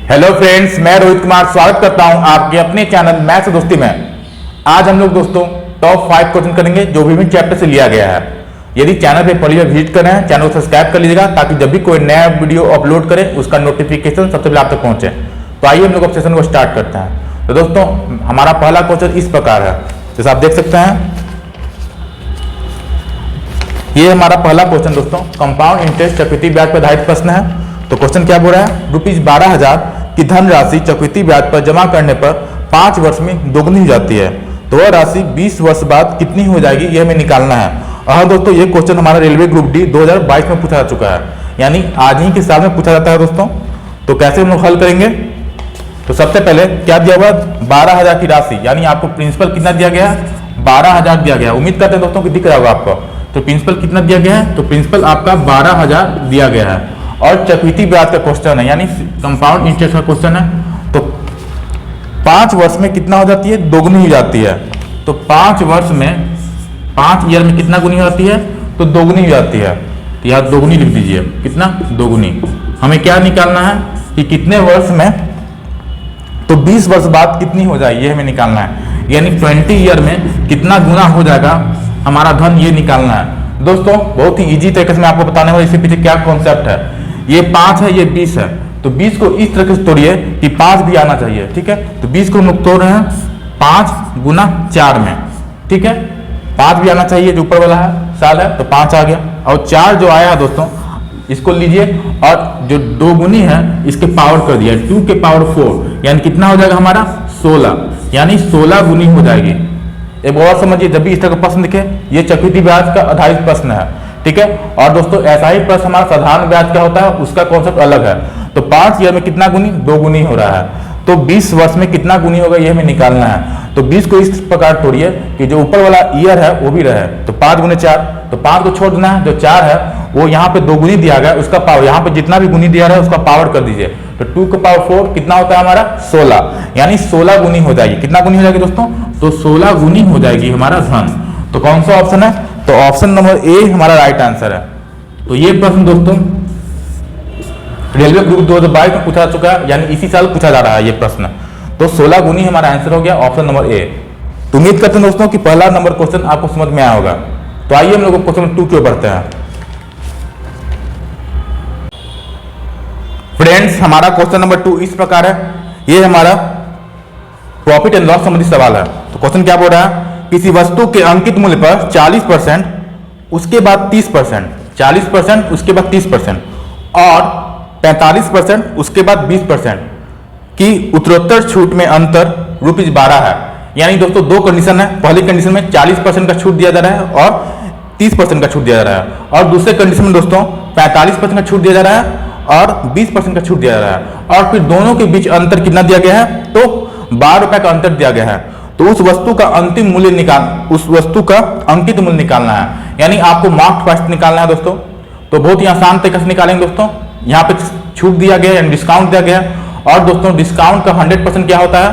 Hello friends, मैं रोहित कुमार स्वागत करता हूं आपके अपने चैनल मैथ्स से दोस्ती में। आज हम लोग दोस्तों टॉप 5 क्वेश्चन करेंगे जो विभिन्न चैप्टर से लिया गया है। यदि चैनल पे पहली बार विजिट कर रहे हैं, चैनल को सब्सक्राइब कर लीजिएगा ताकि जब भी कोई नया वीडियो अपलोड करें उसका नोटिफिकेशन सबसे पहले आप तक पहुंचे। तो आइए हम लोग अब सेशन को स्टार्ट करते हैं। तो दोस्तों हमारा पहला क्वेश्चन इस प्रकार है, जैसे आप देख सकते हैं। ये हमारा पहला क्वेश्चन दोस्तों कंपाउंड इंटरेस्ट चक्रवृद्धि ब्याज पर आधारित प्रश्न है। तो क्वेश्चन क्या बोल रहा है, ₹12,000 की धनराशि चक्रवृद्धि ब्याज पर जमा करने पर 5 वर्ष में दोगुनी हो जाती है, तो वह राशि 20 वर्ष बाद कितनी हो जाएगी, यह हमें निकालना है। और दोस्तों ये क्वेश्चन हमारा रेलवे ग्रुप डी 2022 में पूछा जा चुका है, यानी आज ही के साल में पूछा जाता है दोस्तों। तो कैसे हम लोग हल करेंगे, तो सबसे पहले क्या दिया हुआ, 12,000 की राशि, यानी आपको प्रिंसिपल कितना दिया गया है, 12,000 दिया गया है। उम्मीद करते हैं दोस्तों कि दिख रहा होगा आपको। तो प्रिंसिपल कितना दिया गया है, तो प्रिंसिपल आपका 12,000 दिया गया है। और चक्रवृद्धि ब्याज का क्वेश्चन है, यानी कंपाउंड इंटरेस्ट का क्वेश्चन है। तो 5 वर्ष में कितना हो जाती है, दोगुनी हो जाती है। तो 5 वर्ष में 5 ईयर में कितना गुनी हो जाती है, तो दोगुनी हो जाती है। तो यहाँ दोगुनी लिख दीजिए, कितना, दोगुनी। हमें क्या निकालना है कि कितने वर्ष में, तो 20 वर्ष बाद कितनी हो जाएगी, ये हमें निकालना है। यानी 20 ईयर में कितना गुना हो जाएगा हमारा धन, ये निकालना है दोस्तों। बहुत ही इजी तरीके से मैं आपको बताने वाला, इसके पीछे क्या कॉन्सेप्ट है। ये 5 है, ये 20 है, तो 20 को इस तरह से तोड़िए कि 5 भी आना चाहिए, ठीक है। तो 20 को हम लोग तोड़ रहे हैं 5 गुना 4 में, ठीक है। 5 भी आना चाहिए, जो ऊपर वाला है साल है, तो 5 आ गया। और 4 जो आया है दोस्तों, इसको लीजिए और जो 2 गुनी है इसके पावर कर दिया, 2 के पावर 4, यानी कितना हो जाएगा हमारा 16, यानी 16 गुनी हो जाएगी। एक और समझिए, जब भी इस तरह का प्रश्न दिखे, ये चक्रवृद्धि ब्याज का आधारित प्रश्न है, ठीक है। और दोस्तों ऐसा ही प्रश्न हमारा साधारण ब्याज का होता है, उसका कॉन्सेप्ट अलग है। तो 5 ईयर में कितना गुनी, 2 गुनी हो रहा है। तो 20 वर्ष में कितना गुनी होगा, ये हमें निकालना है। तो 20 को इस प्रकार तोड़िए कि जो ऊपर वाला ईयर है वो भी रहे। तो 5 गुने 4, तो 5 को छोड़ देना है, जो 4 है वो यहाँ पे 2 गुनी दिया गया, उसका पावर यहाँ पे जितना भी गुनी दिया है उसका पावर कर दीजिए। तो 2 का पावर 4 कितना होता है हमारा 16, यानी 16 गुनी हो जाएगी। कितना गुनी हो जाएगी दोस्तों, तो 16 गुनी हो जाएगी हमारा धन। तो कौन सा ऑप्शन है, तो ऑप्शन नंबर ए हमारा राइट आंसर है। तो ये प्रश्न दोस्तों रेलवे ग्रुप 2022 में पूछा चुका है, यानी इसी साल पूछा जा रहा है ये प्रश्न। तो 16 गुनी हमारा आंसर हो गया, ऑप्शन नंबर ए। तो उम्मीद करते हैं दोस्तों कि पहला नंबर क्वेश्चन आपको समझ में आया होगा। तो आइए हम लोग क्वेश्चन 2 की ओर बढ़ते हैं। फ्रेंड्स हमारा क्वेश्चन नंबर 2 इस प्रकार है, ये हमारा प्रॉफिट एंड लॉस संबंधी सवाल है। तो क्वेश्चन क्या बोल रहा है, किसी वस्तु के अंकित मूल्य पर 40%, उसके बाद 30%, 40% उसके बाद 30% और 45% उसके बाद 20% की उत्तरोत्तर छूट में अंतर ₹12 है। यानी दोस्तों 2 कंडीशन है। पहली कंडीशन में 40% का छूट दिया जा रहा है और 30% का छूट दिया जा रहा है, और दूसरे कंडीशन में दोस्तों 45% का छूट दिया जा रहा है और 20% का छूट दिया जा रहा है। और फिर दोनों के बीच अंतर कितना दिया गया है, तो ₹12 का अंतर दिया गया है। तो उस वस्तु का अंतिम मूल्य उस वस्तु का अंकित मूल्य निकालना है, यानी आपको मार्क प्राइस निकालना है दोस्तों। तो बहुत ही आसान तरीके से निकालेंगे दोस्तों। यहाँ पे छूट दिया गया यानी डिस्काउंट दिया गया, और दोस्तों डिस्काउंट का 100% क्या होता है,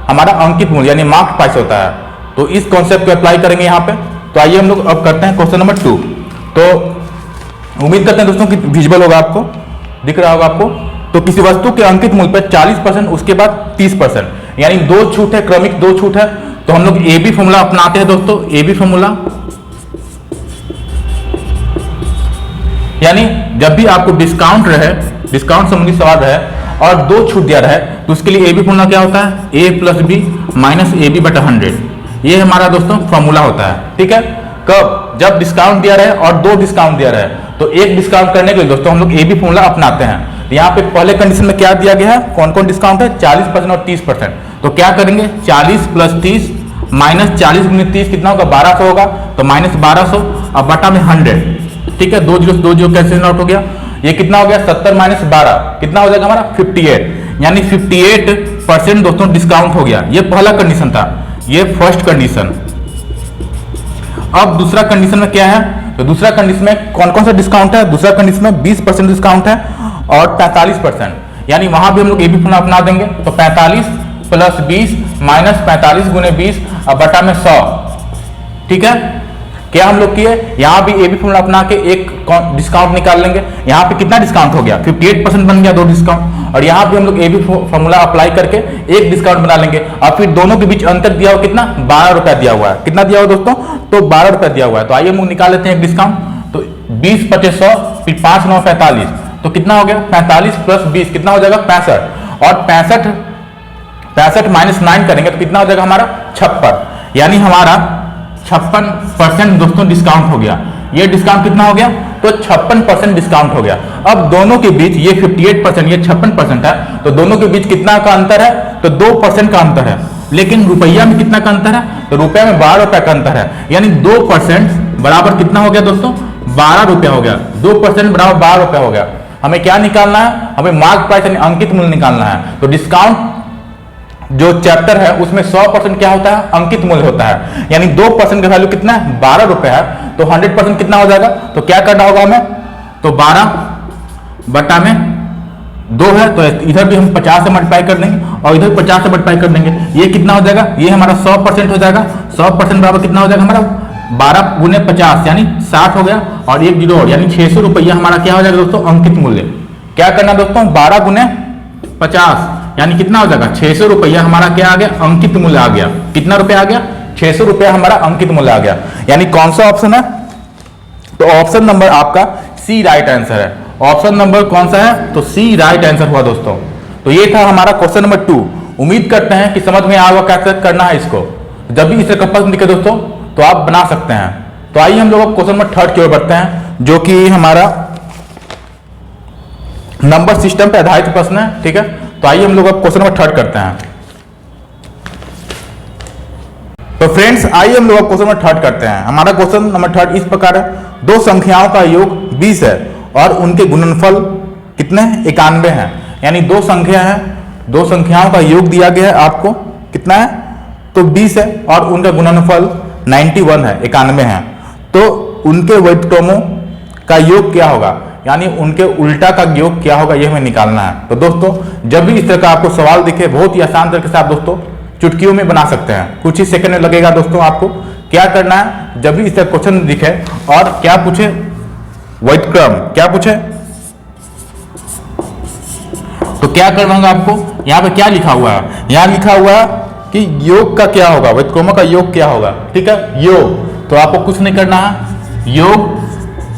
हमारा अंकित मूल्य यानी मार्क प्राइस होता है। तो इस कॉन्सेप्ट को अप्लाई करेंगे यहाँ पे। तो आइए हम लोग अब करते हैं क्वेश्चन नंबर 2। तो उम्मीद करते हैं दोस्तों कि विजुअल होगा, आपको दिख रहा होगा आपको। तो किसी वस्तु के अंकित मूल्य पर 40%, उसके बाद 30%, यानी 2 छूट है, क्रमिक 2 छूट है। तो हम लोग ए बी फॉर्मूला अपनाते हैं दोस्तों, ए बी फॉर्मूला, यानी जब भी आपको डिस्काउंट रहे, डिस्काउंट संबंधी सवाल रहे और 2 छूट दिया रहे, तो उसके लिए ए बी फॉर्मूला क्या होता है, A plus B minus A B बटा 100। ये हमारा दोस्तों फॉर्मूला होता है, ठीक है। कब, जब डिस्काउंट दिया रहे और 2 डिस्काउंट दिया रहे। तो एक डिस्काउंट करने के लिए दोस्तों हम लोग ए बी फॉर्मूला अपनाते हैं। यहाँ पे पहले कंडीशन में क्या दिया गया है, कौन कौन डिस्काउंट है, 40% और 30%। तो क्या करेंगे, 40 प्लस 30 माइनस 40 गुने 30 कितना होगा, 1200 होगा। तो माइनस 1200 और बटा में 100, ठीक है। 2 जीरो कैंसिल आउट हो गया। ये कितना हो गया, 70 माइनस 12 कितना हो जाएगा हमारा 58, यानी 58% दोस्तों डिस्काउंट हो गया। ये पहला कंडीशन था, ये फर्स्ट कंडीशन। अब दूसरा कंडीशन में क्या है, तो दूसरा कंडीशन में कौन कौन सा डिस्काउंट है, दूसरा कंडीशन में 20% डिस्काउंट है और 45%, यानी वहां भी हम लोग ए बी फॉर्मूला अपना देंगे। तो 45 प्लस 20 माइनस 45 गुने 20 और बटा में 100, ठीक है। क्या हम लोग किए, यहाँ भी ए बी फॉर्मूला अपना के एक डिस्काउंट निकाल लेंगे। यहाँ पे कितना डिस्काउंट हो गया, 58% बन गया 2 डिस्काउंट, और यहाँ पे हम लोग ए बी फॉर्मूला अप्लाई करके एक डिस्काउंट बना लेंगे। और फिर दोनों के बीच अंतर दिया हुआ कितना, 12 रुपया दिया हुआ है। कितना दिया हुआ दोस्तों, तो 12 रुपया दिया हुआ है। तो आइए हम लोग निकाल लेते हैं एक डिस्काउंट। तो 20 25 100 फिर 5 9 45, तो कितना हो गया 45 प्लस 20 कितना हो जाएगा 65, और 65 माइनस 9 करेंगे तो कितना हो जाएगा हमारा 56, यानी हमारा 56% दोस्तों डिस्काउंट हो गया। ये डिस्काउंट कितना हो गया, तो 56% डिस्काउंट हो गया। अब दोनों के बीच ये 58% ये 56% है, तो दोनों के बीच कितना का अंतर है, तो 2% का अंतर है। लेकिन रुपया में कितना का अंतर है, तो रुपया में 12 रुपया का अंतर है, यानी 2% बराबर कितना हो गया दोस्तों 12 रुपया हो गया। 2% बराबर 12 रुपया हो गया। हमें क्या निकालना है, हमें मार्क प्राइस यानी अंकित मूल्य निकालना है। तो डिस्काउंट जो चैप्टर है उसमें 100% क्या होता है, अंकित मूल्य होता है, यानी 2% का वैल्यू कितना है 12 रुपए है, तो 100% कितना हो जाएगा, तो क्या करना होगा हमें, तो 12 बटा में 2 है, तो इधर भी हम 50 से मल्टीप्लाई कर देंगे और इधर 50 से मल्टीप्लाई कर देंगे। ये कितना हो जाएगा, ये हमारा 100% हो जाएगा। 100% बराबर कितना हो जाएगा हमारा 12 गुने 50 यानी 60 हो गया, और एक जीरो और यानी 600 रुपया हमारा क्या हो जाएगा दोस्तों अंकित मूल्य। क्या करना दोस्तों 12 गुने 50 यानी कितना हो जाएगा 600 रुपया हमारा क्या आ गया, अंकित मूल्य आ गया। कितना रुपया आ गया, 600 रुपया हमारा अंकित मूल्य आ गया। यानी कौन सा ऑप्शन है, तो ऑप्शन नंबर आपका सी राइट आंसर है। ऑप्शन नंबर कौन सा है, तो सी राइट आंसर हुआ दोस्तों। तो ये था हमारा क्वेश्चन नंबर 2। उम्मीद करते हैं कि समझ में आएगा कैसे करना है इसको। जब भी इसे प्रश्न दिखे दोस्तों तो आप बना सकते हैं। तो आइए हम लोग क्वेश्चन नंबर 3 की ओर बढ़ते हैं, जो कि हमारा नंबर सिस्टम पे आधारित प्रश्न है। ठीक है, तो आइए हम लोग अब क्वेश्चन नंबर 3 करते हैं। तो फ्रेंड्स आइए हम लोग क्वेश्चन नंबर 3 करते हैं। हमारा क्वेश्चन नंबर 3 इस प्रकार है, दो संख्याओं का योग 20 है और उनके गुणनफल कितने 91 हैं। यानी दो संख्या है, दो संख्याओं का योग दिया गया है आपको, कितना है तो 20 है और उनका गुणनफल 91 है, 91 है। तो उनके व्युत्क्रमों का योग क्या होगा, यानी उनके उल्टा का योग क्या होगा, यह हमें निकालना है। तो दोस्तों जब भी इस तरह का आपको सवाल दिखे, बहुत ही आसान तरीके से आप दोस्तों चुटकियों में बना सकते हैं। कुछ ही सेकंड में लगेगा दोस्तों। आपको क्या करना है, जब भी इस तरह क्वेश्चन दिखे और क्या पूछे, व्युत्क्रम क्या पूछे, तो क्या करना होगा आपको, यहाँ पे क्या लिखा हुआ है, यहाँ लिखा हुआ है कि योग का क्या होगा, व्युत्क्रमों का योग क्या होगा। ठीक है, योग, तो आपको कुछ नहीं करना है, योग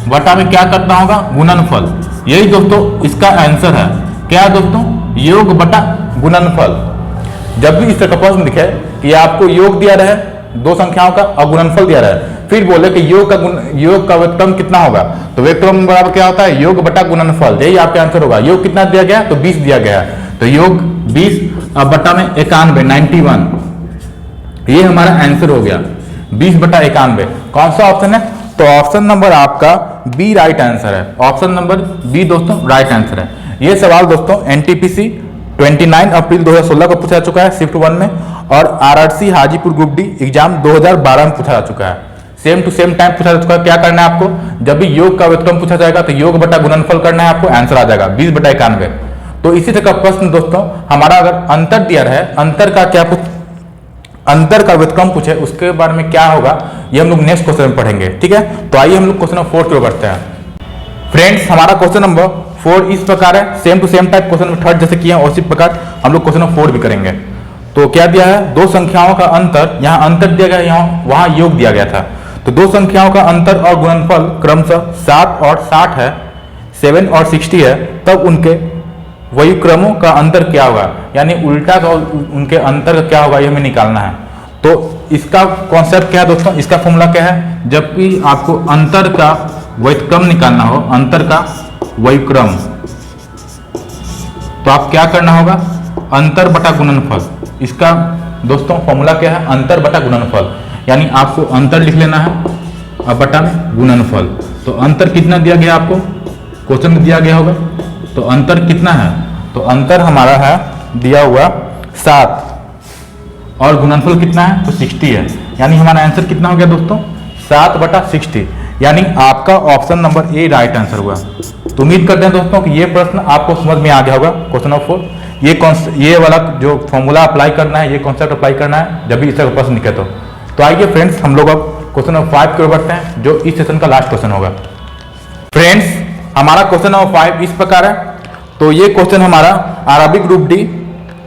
बटा में क्या करना होगा, गुणनफल। यही दोस्तों इसका आंसर है। क्या दोस्तों, योग बटा गुणनफल। जब भी इस तरह का प्रश्न दिखे कि आपको योग दिया रहे दो संख्याओं का और गुणनफल दिया रहे, फिर बोले कि योग का व्युत्क्रम कितना होगा, तो व्युत्क्रम बराबर क्या होता है, योग बटा गुणनफल। यही आपका आंसर होगा। योग कितना दिया गया, तो 20 दिया गया है, तो योग 20 बटा में 91 91, ये हमारा आंसर हो गया 20 बटा 91। कौन सा ऑप्शन है, तो ऑप्शन नंबर आपका बी राइट आंसर है। ऑप्शन नंबर बी दोस्तों राइट आंसर है। ये सवाल दोस्तों एनटीपीसी 29 अप्रैल 2016 को पूछा चुका है शिफ्ट 1 में, और RRC Hajipur group D exam 2012 में पूछा जा चुका है। सेम टू सेम टाइम पूछा जा चुका है। क्या करना है आपको, जब भी योग का व्युत्क्रम पूछा जाएगा तो योग बटा गुणनफल करना है, आपको आंसर आ जाएगा 20 बटा 91। तो इसी तरह का प्रश्न दोस्तों हमारा अगर अंतर दिया रहे, अंतर का क्या अंतर का व्युत्क्रम पूछे उसके बारे में क्या होगा, ये हम लोग नेक्स्ट क्वेश्चन में पढ़ेंगे। ठीक है, तो आइए हम लोग क्वेश्चन नंबर 4 की ओर बढ़ते हैं। फ्रेंड्स हमारा क्वेश्चन नंबर 4 इस प्रकार है, same to same type question number 3 जैसे किया उसी प्रकार हम लोग क्वेश्चन नंबर 4 भी करेंगे। तो क्या दिया है, दो संख्याओं का अंतर, यहाँ अंतर दिया गया, यहाँ वहां योग दिया गया था। तो दो संख्याओं का अंतर और गुणनफल क्रमशः 7 और 60 है, 7 और 60 है, तब उनके व्युत्क्रमों का अंतर क्या होगा, यानी उल्टा का उनके अंतर का क्या होगा, ये हमें निकालना है। तो इसका कॉन्सेप्ट क्या है दोस्तों, इसका फॉर्मूला क्या है, जब भी आपको अंतर का व्युत्क्रम निकालना हो, अंतर का व्युत्क्रम, तो आप क्या करना होगा, अंतर बटा गुणनफल। इसका दोस्तों फॉर्मूला क्या है, अंतर बटा गुणनफल, यानी आपको अंतर लिख लेना है और बटा में गुणनफल। तो अंतर कितना दिया गया आपको, क्वेश्चन में दिया गया होगा, तो अंतर कितना है, तो अंतर हमारा है दिया हुआ 7 और गुणनफल कितना है, तो 60 है। यानी हमारा आंसर कितना हो गया दोस्तों, 7 बटा 60, यानी आपका option number A right answer हुआ। तो उम्मीद करते हैं दोस्तों कि ये प्रश्न आपको समझ में आ गया होगा। क्वेश्चन नंबर 4 ये वाला जो फॉर्मूला अप्लाई करना है, ये कॉन्सेप्ट अप्लाई करना है जब भी इस तरह का प्रश्न निकले। तो आइए फ्रेंड्स हम लोग अब क्वेश्चन नंबर 5 की ओर बढ़ते हैं, जो इस सेशन का लास्ट क्वेश्चन होगा। फ्रेंड्स हमारा क्वेश्चन नंबर 5 इस प्रकार है, तो ये क्वेश्चन हमारा आरआरबी ग्रुप डी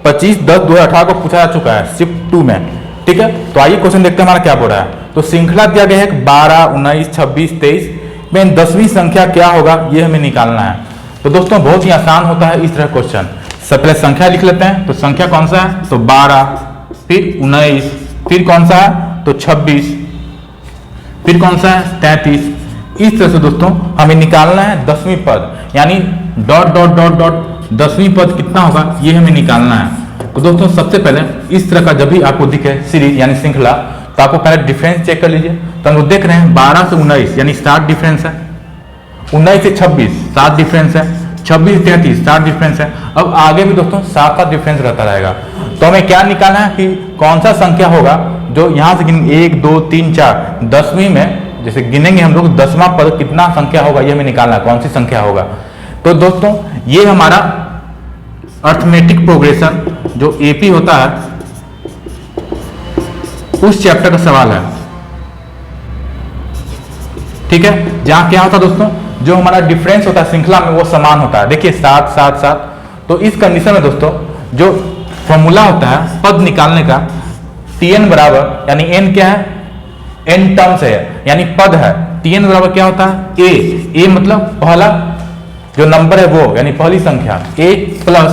25/10/2018 को पूछा जा चुका है शिफ्ट 2 में। ठीक है, तो आइए क्वेश्चन देखते हैं हमारा क्या बोल रहा है। तो श्रृंखला दिया गया है 12, 19, 26, 23 में 10वीं संख्या क्या होगा ये हमें निकालना है। तो दोस्तों बहुत ही आसान होता है इस तरह क्वेश्चन। सबसे पहले संख्या लिख लेते हैं। तो संख्या कौन सा है, तो 12, फिर 19, फिर कौन सा है, तो 26, फिर कौन सा है, 33। इस तरह से दोस्तों हमें निकालना है 10वीं पद, यानी डॉट डॉट डॉट डॉट 10वीं पद कितना होगा ये हमें निकालना है। तो दोस्तों सबसे पहले इस तरह का जब भी आपको दिखे सीरीज यानी श्रृंखला, तो आपको पहले डिफरेंस चेक कर लीजिए। तो हम लोग देख रहे हैं 12 से 19 यानी 7 डिफरेंस है, 19 से 26 7 डिफरेंस है, 26 से 33 7 डिफरेंस है। अब आगे भी दोस्तों 7 डिफरेंस रहता रहेगा। तो हमें क्या निकालना है कि कौन सा संख्या होगा जो यहाँ से गिन 1 2 3 4 10वीं में जैसे गिनेंगे हम लोग 10वां पद कितना संख्या होगा ये हमें निकालना है, कौन सी संख्या होगा। तो दोस्तों ये हमारा अर्थमेटिक प्रोग्रेशन जो एपी होता है उस चैप्टर का सवाल है। ठीक है, जहां क्या होता है दोस्तों, जो हमारा डिफरेंस होता है श्रृंखला में वो समान होता है। देखिए 7 7 7। तो इस कंडीशन में दोस्तों जो फॉर्मूला होता है पद निकालने का, Tn बराबर यानी n क्या है, n टर्म्स है यानी पद है। Tn बराबर क्या होता है, a मतलब पहला जो नंबर है वो यानी पहली संख्या, a plus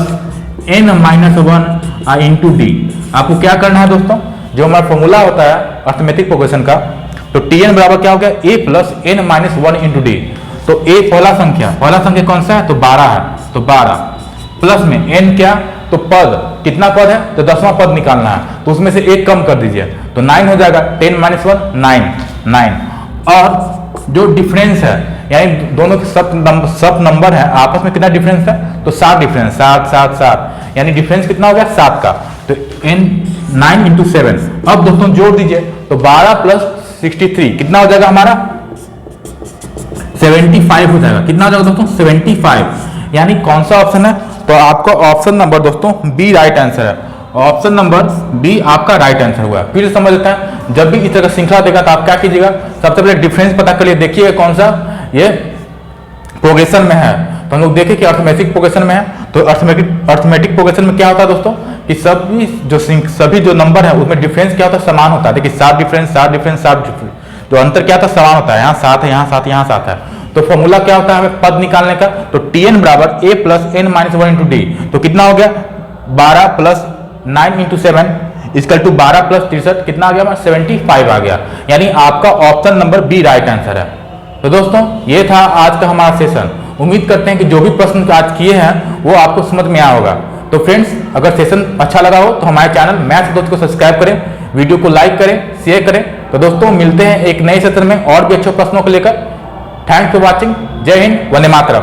n minus 1 into D. आपको क्या करना है दोस्तों, जो हमारा फॉर्मूला होता है अर्थमेटिक प्रोग्रेशन का, तो Tn बराबर क्या हो गया, a plus n minus 1 into D. तो a पहला संख्या कौन सा है, तो 12 है, तो 12 प्लस में n क्या, तो पद कितना पद है, तो 10वां पद निकालना है, तो उसमें से एक कम कर दीजिए तो 9 हो जाएगा। 10 माइनस 1 9। और जो डिफरेंस है यानी दोनों के सब नंबर है आपस में कितना डिफरेंस है, तो 7 डिफरेंस, 7 7 7 यानी डिफरेंस कितना हो गया 7 का। तो n 9 इंटू 7। अब दोस्तों जोड़ दीजिए तो 12 प्लस 63 कितना हो जाएगा हमारा 75 हो जाएगा। कितना हो जाएगा दोस्तों 75। यानी कौन सा ऑप्शन है, तो आपका ऑप्शन नंबर दोस्तों बी राइट आंसर है। ऑप्शन नंबर बी आपका राइट आंसर हुआ। फिर समझ लेते हैं, जब भी इस तरह का श्रृंखला देगा तो आप क्या कीजिएगा, सबसे पहले डिफरेंस पता करिए, देखिएगा कौन सा ये प्रोग्रेशन में है। तो हम लोग देखें कि अर्थमेटिक प्रोग्रेशन में है। तो अर्थमेटिक प्रोग्रेशन में क्या होता है दोस्तों कि सभी जो नंबर है उसमें डिफरेंस क्या होता है, समान होता है। देखिए 7 डिफरेंस 7 डिफरेंस 7 डिफरेंस, जो अंतर क्या होता है समान होता है। यहाँ 7 है, यहाँ 7, यहाँ 7 है। तो फॉर्मूला क्या होता है हमें पद निकालने का, तो Tn बराबर a plus n minus 1 into D. तो कितना हो गया 12 plus 9 into 7 equal to 12 plus 63 कितना आ गया 75 आ गया। यानी आपका option number B right answer है। तो दोस्तों ये था आज का हमारा सेशन। उम्मीद करते हैं कि जो भी प्रश्न आज किए हैं वो आपको समझ में आया होगा। तो फ्रेंड्स अगर सेशन अच्छा लगा हो तो हमारे चैनल मैथ्स दोस्त को सब्सक्राइब करें, वीडियो को लाइक करें, शेयर करें। तो दोस्तों मिलते हैं एक नए सेशन में और भी अच्छे प्रश्नों को लेकर। Thanks for watching. जय हिंद, वंदे मातरम।